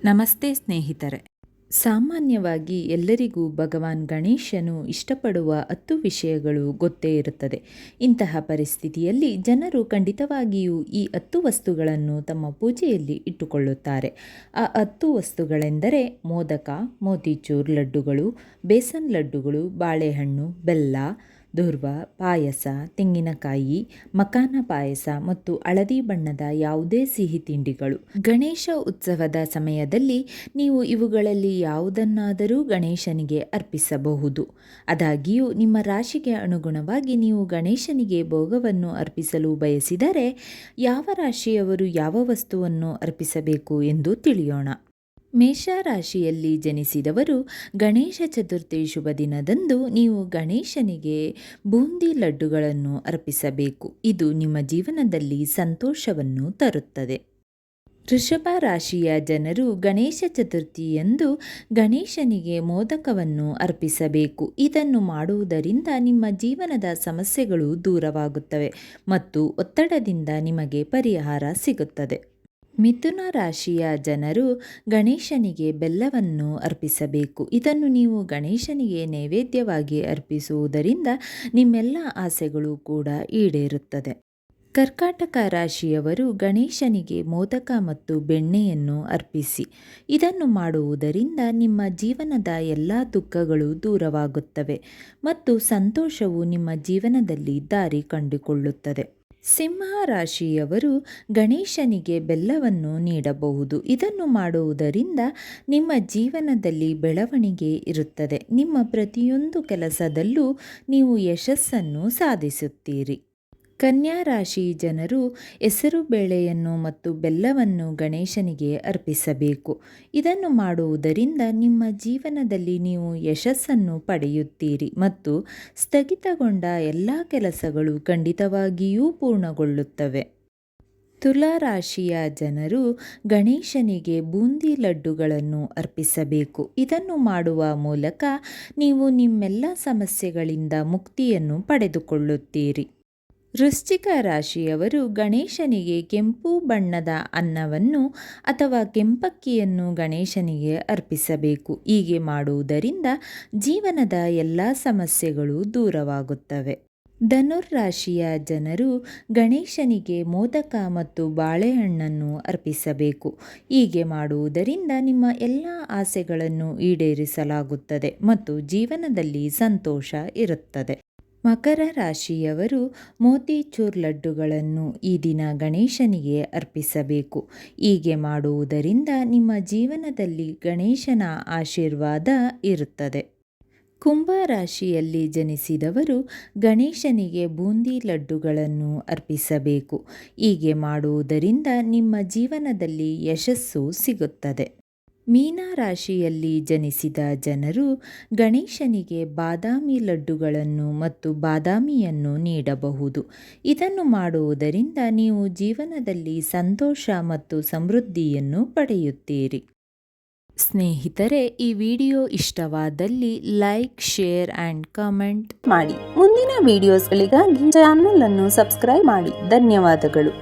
ನಮಸ್ತೆ ಸ್ನೇಹಿತರೆ. ಸಾಮಾನ್ಯವಾಗಿ ಎಲ್ಲರಿಗೂ ಭಗವಾನ್ ಗಣೇಶನು ಇಷ್ಟಪಡುವ 10 ವಿಷಯಗಳು ಗೊತ್ತೇ ಇರುತ್ತದೆ. ಇಂತಹ ಪರಿಸ್ಥಿತಿಯಲ್ಲಿ ಜನರು ಖಂಡಿತವಾಗಿಯೂ ಈ 10 ವಸ್ತುಗಳನ್ನು ತಮ್ಮ ಪೂಜೆಯಲ್ಲಿ ಇಟ್ಟುಕೊಳ್ಳುತ್ತಾರೆ. ಆ 10 ವಸ್ತುಗಳೆಂದರೆ ಮೋದಕ, ಮೋತಿಚೂರ್ ಲಡ್ಡುಗಳು, ಬೇಸನ್ ಲಡ್ಡುಗಳು, ಬಾಳೆಹಣ್ಣು, ಬೆಲ್ಲ, ದುರ್ವ, ಪಾಯಸ, ತೆಂಗಿನಕಾಯಿ, ಮಕಾನ ಪಾಯಸ ಮತ್ತು ಹಳದಿ ಬಣ್ಣದ ಯಾವುದೇ ಸಿಹಿ ತಿಂಡಿಗಳು. ಗಣೇಶ ಉತ್ಸವದ ಸಮಯದಲ್ಲಿ ನೀವು ಇವುಗಳಲ್ಲಿ ಯಾವುದನ್ನಾದರೂ ಗಣೇಶನಿಗೆ ಅರ್ಪಿಸಬಹುದು. ಆದಾಗ್ಯೂ ನಿಮ್ಮ ರಾಶಿಗೆ ಅನುಗುಣವಾಗಿ ನೀವು ಗಣೇಶನಿಗೆ ಭೋಗವನ್ನು ಅರ್ಪಿಸಲು ಬಯಸಿದರೆ ಯಾವ ರಾಶಿಯವರು ಯಾವ ವಸ್ತುವನ್ನು ಅರ್ಪಿಸಬೇಕು ಎಂದು ತಿಳಿಯೋಣ. ಮೇಷರಾಶಿಯಲ್ಲಿ ಜನಿಸಿದವರು ಗಣೇಶ ಚತುರ್ಥಿ ಶುಭ ದಿನದಂದು ನೀವು ಗಣೇಶನಿಗೆ ಬೂಂದಿ ಲಡ್ಡುಗಳನ್ನು ಅರ್ಪಿಸಬೇಕು. ಇದು ನಿಮ್ಮ ಜೀವನದಲ್ಲಿ ಸಂತೋಷವನ್ನು ತರುತ್ತದೆ. ವೃಷಭ ರಾಶಿಯ ಜನರು ಗಣೇಶ ಚತುರ್ಥಿಯಂದು ಗಣೇಶನಿಗೆ ಮೋದಕವನ್ನು ಅರ್ಪಿಸಬೇಕು. ಇದನ್ನು ಮಾಡುವುದರಿಂದ ನಿಮ್ಮ ಜೀವನದ ಸಮಸ್ಯೆಗಳು ದೂರವಾಗುತ್ತವೆ ಮತ್ತು ಒತ್ತಡದಿಂದ ನಿಮಗೆ ಪರಿಹಾರ ಸಿಗುತ್ತದೆ. ಮಿಥುನ ರಾಶಿಯ ಜನರು ಗಣೇಶನಿಗೆ ಬೆಲ್ಲವನ್ನು ಅರ್ಪಿಸಬೇಕು. ಇದನ್ನು ನೀವು ಗಣೇಶನಿಗೆ ನೈವೇದ್ಯವಾಗಿ ಅರ್ಪಿಸುವುದರಿಂದ ನಿಮ್ಮೆಲ್ಲ ಆಸೆಗಳು ಕೂಡ ಈಡೇರುತ್ತದೆ. ಕರ್ಕಾಟಕ ರಾಶಿಯವರು ಗಣೇಶನಿಗೆ ಮೋದಕ ಮತ್ತು ಬೆಣ್ಣೆಯನ್ನು ಅರ್ಪಿಸಿ. ಇದನ್ನು ಮಾಡುವುದರಿಂದ ನಿಮ್ಮ ಜೀವನದ ಎಲ್ಲ ದುಃಖಗಳು ದೂರವಾಗುತ್ತವೆ ಮತ್ತು ಸಂತೋಷವು ನಿಮ್ಮ ಜೀವನದಲ್ಲಿ ದಾರಿ ಕಂಡುಕೊಳ್ಳುತ್ತದೆ. ಸಿಂಹ ರಾಶಿಯವರು ಗಣೇಶನಿಗೆ ಬೆಲ್ಲವನ್ನು ನೀಡಬಹುದು. ಇದನ್ನು ಮಾಡುವುದರಿಂದ ನಿಮ್ಮ ಜೀವನದಲ್ಲಿ ಬೆಳವಣಿಗೆ ಇರುತ್ತದೆ. ನಿಮ್ಮ ಪ್ರತಿಯೊಂದು ಕೆಲಸದಲ್ಲೂ ನೀವು ಯಶಸ್ಸನ್ನು ಸಾಧಿಸುತ್ತೀರಿ. ಕನ್ಯಾ ರಾಶಿ ಜನರು ಹೆಸರು ಬೇಳೆಯನ್ನು ಮತ್ತು ಬೆಲ್ಲವನ್ನು ಗಣೇಶನಿಗೆ ಅರ್ಪಿಸಬೇಕು. ಇದನ್ನು ಮಾಡುವುದರಿಂದ ನಿಮ್ಮ ಜೀವನದಲ್ಲಿ ನೀವು ಯಶಸ್ಸನ್ನು ಪಡೆಯುತ್ತೀರಿ ಮತ್ತು ಸ್ಥಗಿತಗೊಂಡ ಎಲ್ಲ ಕೆಲಸಗಳು ಖಂಡಿತವಾಗಿಯೂ ಪೂರ್ಣಗೊಳ್ಳುತ್ತವೆ. ತುಲಾ ರಾಶಿಯ ಜನರು ಗಣೇಶನಿಗೆ ಬೂಂದಿ ಲಡ್ಡುಗಳನ್ನು ಅರ್ಪಿಸಬೇಕು. ಇದನ್ನು ಮಾಡುವ ಮೂಲಕ ನೀವು ನಿಮ್ಮೆಲ್ಲ ಸಮಸ್ಯೆಗಳಿಂದ ಮುಕ್ತಿಯನ್ನು ಪಡೆದುಕೊಳ್ಳುತ್ತೀರಿ. ವೃಶ್ಚಿಕ ರಾಶಿಯವರು ಗಣೇಶನಿಗೆ ಕೆಂಪು ಬಣ್ಣದ ಅನ್ನವನ್ನು ಅಥವಾ ಕೆಂಪಕ್ಕಿಯನ್ನು ಗಣೇಶನಿಗೆ ಅರ್ಪಿಸಬೇಕು. ಹೀಗೆ ಮಾಡುವುದರಿಂದ ಜೀವನದ ಎಲ್ಲ ಸಮಸ್ಯೆಗಳು ದೂರವಾಗುತ್ತವೆ. ಧನುರ್ರಾಶಿಯ ಜನರು ಗಣೇಶನಿಗೆ ಮೋದಕ ಮತ್ತು ಬಾಳೆಹಣ್ಣನ್ನು ಅರ್ಪಿಸಬೇಕು. ಹೀಗೆ ಮಾಡುವುದರಿಂದ ನಿಮ್ಮ ಎಲ್ಲ ಆಸೆಗಳನ್ನು ಈಡೇರಿಸಲಾಗುತ್ತದೆ ಮತ್ತು ಜೀವನದಲ್ಲಿ ಸಂತೋಷ ಇರುತ್ತದೆ. ಮಕರ ರಾಶಿಯವರು ಮೋತಿಚೂರ್ ಲಡ್ಡುಗಳನ್ನು ಈ ದಿನ ಗಣೇಶನಿಗೆ ಅರ್ಪಿಸಬೇಕು. ಹೀಗೆ ಮಾಡುವುದರಿಂದ ನಿಮ್ಮ ಜೀವನದಲ್ಲಿ ಗಣೇಶನ ಆಶೀರ್ವಾದ ಇರುತ್ತದೆ. ಕುಂಭ ರಾಶಿಯಲ್ಲಿ ಜನಿಸಿದವರು ಗಣೇಶನಿಗೆ ಬೂಂದಿ ಲಡ್ಡುಗಳನ್ನು ಅರ್ಪಿಸಬೇಕು. ಹೀಗೆ ಮಾಡುವುದರಿಂದ ನಿಮ್ಮ ಜೀವನದಲ್ಲಿ ಯಶಸ್ಸು ಸಿಗುತ್ತದೆ. ಮೀನ ರಾಶಿಯಲ್ಲಿ ಜನಿಸಿದ ಜನರು ಗಣೇಶನಿಗೆ ಬಾದಾಮಿ ಲಡ್ಡುಗಳನ್ನು ಮತ್ತು ಬಾದಾಮಿಯನ್ನು ನೀಡಬಹುದು. ಇದನ್ನು ಮಾಡುವುದರಿಂದ ನೀವು ಜೀವನದಲ್ಲಿ ಸಂತೋಷ ಮತ್ತು ಸಮೃದ್ಧಿಯನ್ನು ಪಡೆಯುತ್ತೀರಿ. ಸ್ನೇಹಿತರೆ, ಈ ವಿಡಿಯೋ ಇಷ್ಟವಾದಲ್ಲಿ ಲೈಕ್, ಶೇರ್ ಆ್ಯಂಡ್ ಕಮೆಂಟ್ ಮಾಡಿ. ಮುಂದಿನ ವಿಡಿಯೋಸ್ಗಳಿಗಾಗಿ ಚಾನಲ್ ಅನ್ನು ಸಬ್ಸ್ಕ್ರೈಬ್ ಮಾಡಿ. ಧನ್ಯವಾದಗಳು.